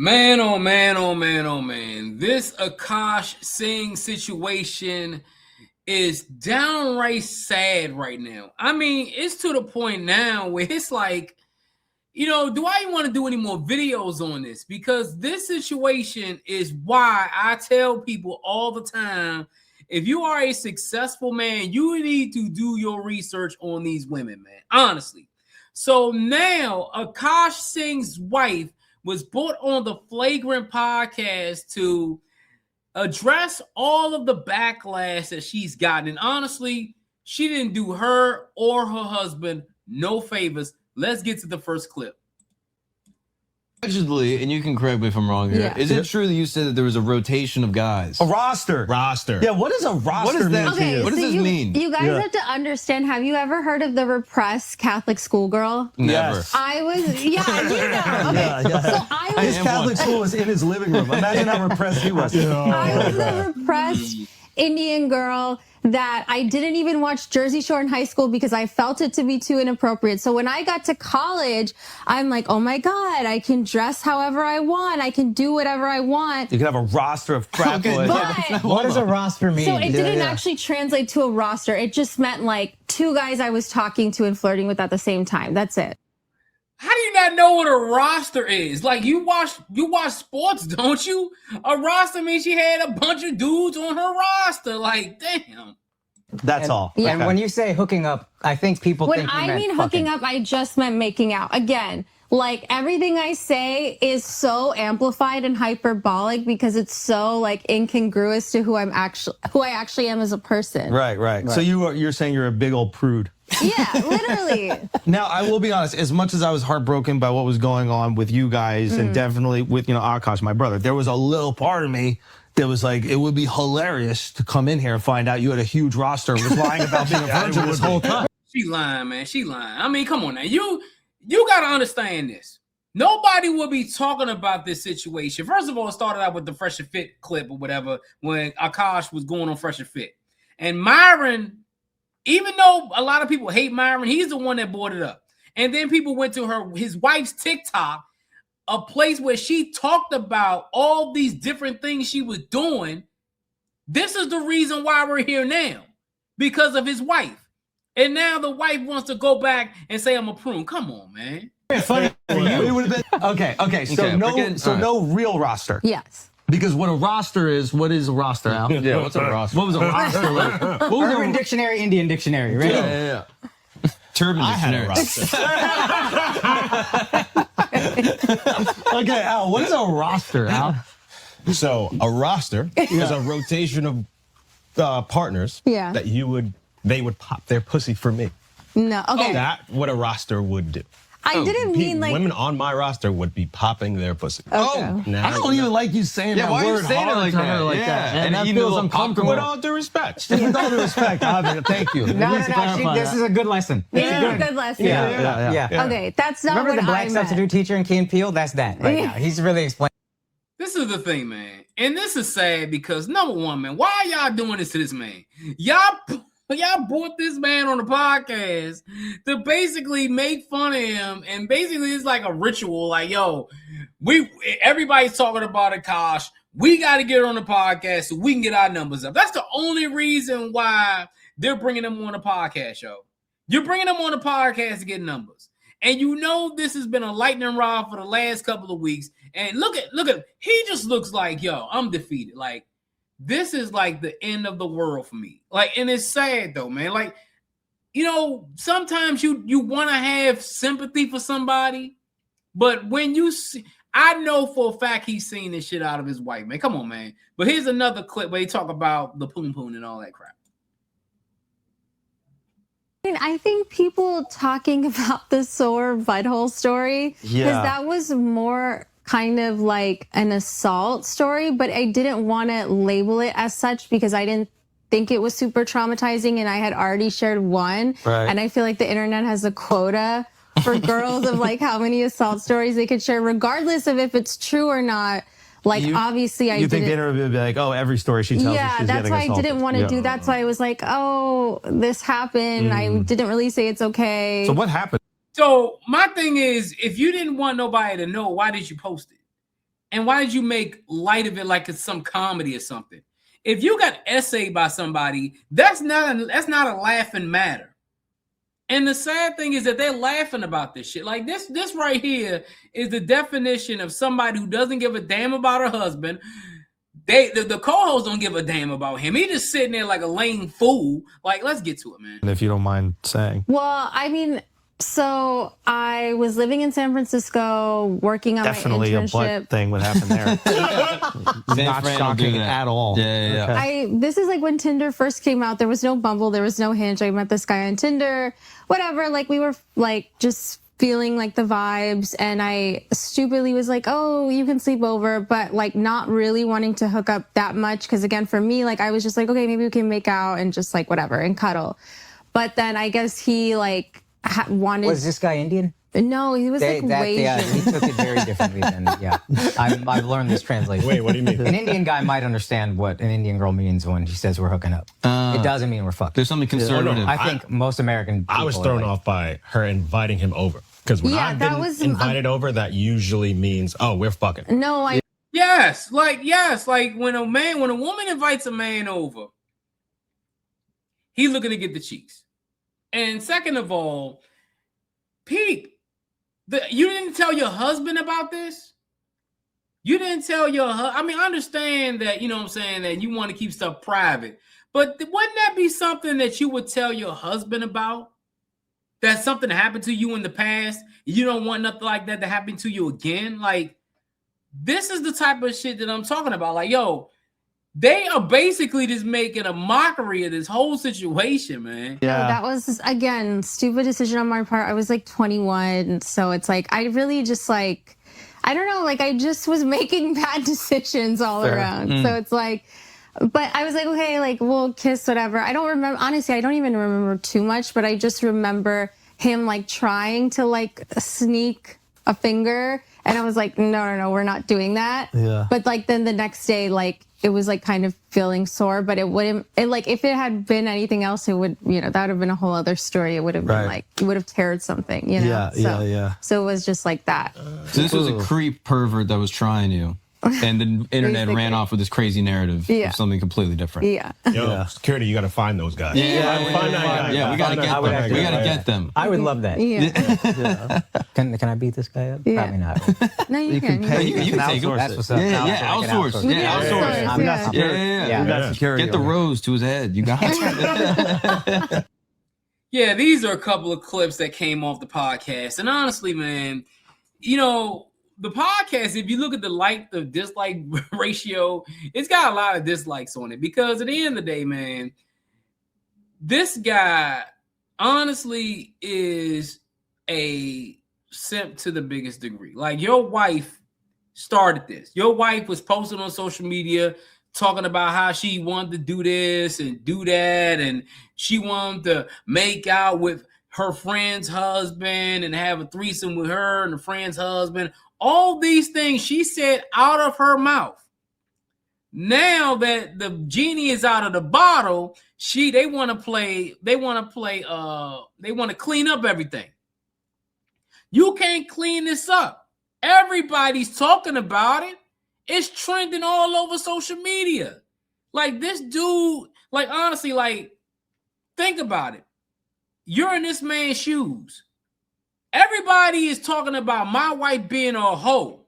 Man, oh man, oh man, oh man. This Akaash Singh situation is downright sad right now. I mean, it's to the point now where it's like, do I even want to do any more videos on this? Because this situation is why I tell people all the time, if you are a successful man, you need to do your research on these women, man. Honestly. So now Akaash Singh's wife was brought on the Flagrant podcast to address all of the backlash that she's gotten. And honestly, she didn't do her or her husband no favors. Let's get to the first clip. Allegedly, and you can correct me if I'm wrong here, is it true that you said that there was a rotation of guys? A roster. Roster. Yeah, what does a roster mean to you? What does this mean? You guys have to understand, have you ever heard of the repressed Catholic schoolgirl? Never. Yes. I was, you know. Okay, so I was... His Catholic school was in his living room. Imagine how repressed he was. I was a repressed Indian girl that I didn't even watch Jersey Shore in high school because I felt it to be too inappropriate. So when I got to college, I'm like, oh my God, I can dress however I want. I can do whatever I want. You could have a roster of frat boys. But What does a roster mean? so it didn't actually translate to a roster. It just meant like two guys I was talking to and flirting with at the same time. That's it. How do you not know what a roster is? Like you watch sports, don't you? A roster means she had a bunch of dudes on her roster. Like, damn. That's all. Yeah. And when you say hooking up, I think people When think you I meant mean fucking. hooking up, I just meant making out. Again, like everything I say is so amplified and hyperbolic because it's so like incongruous to who I actually am as a person. Right. So you're saying you're a big old prude. Yeah, literally. Now, I will be honest, as much as I was heartbroken by what was going on with you guys and definitely with, Akaash, my brother, there was a little part of me that was like, it would be hilarious to come in here and find out you had a huge roster and was lying about being a virgin this whole time. She lying, man. She lying. I mean, come on now. You got to understand this. Nobody will be talking about this situation. First of all, it started out with the Fresh and Fit clip or whatever when Akaash was going on Fresh and Fit. And Myron, even though a lot of people hate Myron, he's the one that brought it up. And then people went to his wife's TikTok, a place where she talked about all these different things she was doing. This is the reason why we're here now, because of his wife. And now the wife wants to go back and say, I'm a prune. Come on, man. Funny for you. It would have been okay. So no real roster. Yes. Because what a roster is, what is a roster, Al? Yeah, what's a roster? What was a roster like? What was Urban Dictionary, Indian Dictionary, right? Yeah. Turban I had a dictionary. roster. Okay, Al, what is a roster, Al? So a roster is a rotation of partners that they would pop their pussy for me. No. Okay. That's what a roster would do. I didn't mean like women on my roster would be popping their pussy. Okay. I don't even like you saying that why are you word saying it hard like to her that? like Yeah. that. And that you feels know, uncomfortable. With all due respect. With all due respect, Avi, thank you. No, this is a good lesson. Yeah, good lesson. Yeah. Okay, that's not Remember what the black I meant. substitute teacher in Key and Peele? That's that right now. He's really explaining. This is the thing, man. And this is sad because, number one, man, why are y'all doing this to this man? Y'all brought this man on the podcast to basically make fun of him, and basically it's like a ritual. Like, yo, everybody's talking about Akaash. We got to get her on the podcast so we can get our numbers up. That's the only reason why they're bringing him on the podcast, yo. You're bringing him on the podcast to get numbers, and this has been a lightning rod for the last couple of weeks. And look at him. He just looks like, yo, I'm defeated. Like, this is like the end of the world for me. Like, and it's sad though, man. Like, sometimes you want to have sympathy for somebody, but when you see, I know for a fact he's seen this shit out of his wife, man. Come on, man. But here's another clip where they talk about the poon poon and all that crap. I think people talking about the sore butthole story, because that was more kind of like an assault story, but I didn't want to label it as such because I didn't think it was super traumatizing, and I had already shared one. Right. And I feel like the internet has a quota for girls of like how many assault stories they could share, regardless of if it's true or not. Like, obviously, You think the internet would be like, oh, every story she tells us she's that's why getting I didn't want to do. That's why I was like, oh, this happened. I didn't really say it's okay. So what happened? So my thing is, if you didn't want nobody to know, why did you post it? And why did you make light of it like it's some comedy or something? If you got essayed by somebody, that's not a laughing matter. And the sad thing is that they're laughing about this shit. Like this right here is the definition of somebody who doesn't give a damn about her husband. The co-host don't give a damn about him. He just sitting there like a lame fool. Like, let's get to it, man. If you don't mind saying. Well, I mean, so I was living in San Francisco, working on Definitely my a internship. butt thing would happen there. Not shocking at all. Yeah. Okay. This is like when Tinder first came out. There was no Bumble, there was no Hinge. I met this guy on Tinder, whatever. Like we were like just feeling like the vibes, and I stupidly was like, oh, you can sleep over, but like not really wanting to hook up that much, because again, for me, like I was just like, okay, maybe we can make out and just like whatever and cuddle. But then I guess he like wanted. Was this guy Indian? No, he was like Asian. He took it very differently than, I've learned this translation. Wait, what do you mean? An Indian guy might understand what an Indian girl means when she says we're hooking up. It doesn't mean we're fucking. There's something conservative. I think most American people I was thrown off by her inviting him over. Because when I've been invited over, that usually means, oh, we're fucking. No, Yes, like when a woman invites a man over, he's looking to get the cheeks. And second of all, Pete, you didn't tell your husband about this? You didn't tell your husband? I mean, I understand that, you know what I'm saying, that you want to keep stuff private. But wouldn't that be something that you would tell your husband about? That something happened to you in the past. You don't want nothing like that to happen to you again. Like, this is the type of shit that I'm talking about. Like, yo, they are basically just making a mockery of this whole situation, man. Yeah. That was, again, stupid decision on my part. I was like 21. So it's like, I really just like, I don't know, like I just was making bad decisions all around. So it's like, but I was like, okay, like we'll kiss, whatever. I don't remember, honestly, I don't even remember too much, but I just remember him like trying to like sneak a finger. And I was like, no, we're not doing that. Yeah. But like then the next day, like it was like kind of feeling sore, but it wouldn't, like if it had been anything else, it would, that would have been a whole other story. It would have been like, it would have teared something, Yeah. So it was just like that. So this was a creep pervert that was trying you. And the internet ran off with this crazy narrative of something completely different. Yeah. Yo, security, you got to find those guys. Yeah, we got to get them. We got to get them. I would love that. Yeah. Can I beat this guy up? Yeah. Probably not. No, you can. You can take him. That's what's up. Outsource. I'm not security. Yeah. We got security. Get the rose to his head. You got it. Yeah, these are a couple of clips that came off the podcast. And honestly, man, the podcast, if you look at the dislike ratio, it's got a lot of dislikes on it, because at the end of the day, man, this guy honestly is a simp to the biggest degree. Like, your wife started this. Your wife was posting on social media talking about how she wanted to do this and do that, and she wanted to make out with her friend's husband and have a threesome with her and the friend's husband. All these things she said out of her mouth. Now that the genie is out of the bottle, they want to clean up everything. You can't clean this up. Everybody's talking about it. It's trending all over social media. Like, this dude, like, honestly, like, think about it. You're in this man's shoes. Everybody is talking about my wife being a hoe.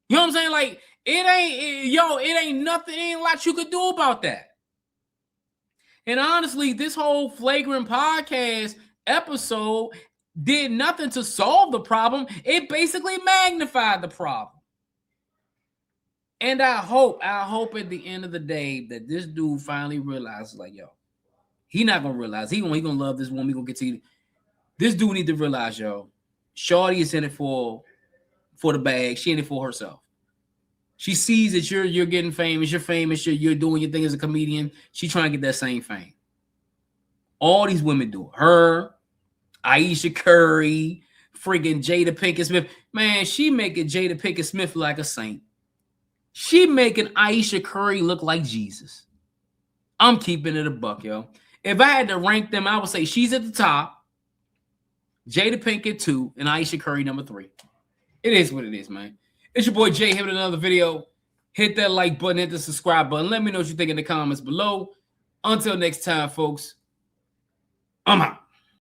You know what I'm saying? Like, it ain't nothing, ain't a lot you could do about that. And honestly, this whole Flagrant podcast episode did nothing to solve the problem. It basically magnified the problem. And I hope at the end of the day that this dude finally realizes, like, yo, he not gonna realize. He gonna love this woman. He gonna get to you. This dude need to realize, yo, Shorty is in it for the bag. She in it for herself. She sees that you're getting famous. You're famous. You're doing your thing as a comedian. She trying to get that same fame. All these women do it. Her, Aisha Curry, friggin' Jada Pinkett Smith. Man, she making Jada Pinkett Smith like a saint. She making Aisha Curry look like Jesus. I'm keeping it a buck, yo. If I had to rank them, I would say she's at the top. Jada Pinkett 2, and Aisha Curry number 3. It is what it is, man. It's your boy Jay here with another video. Hit that like button, hit the subscribe button. Let me know what you think in the comments below. Until next time, folks, I'm out.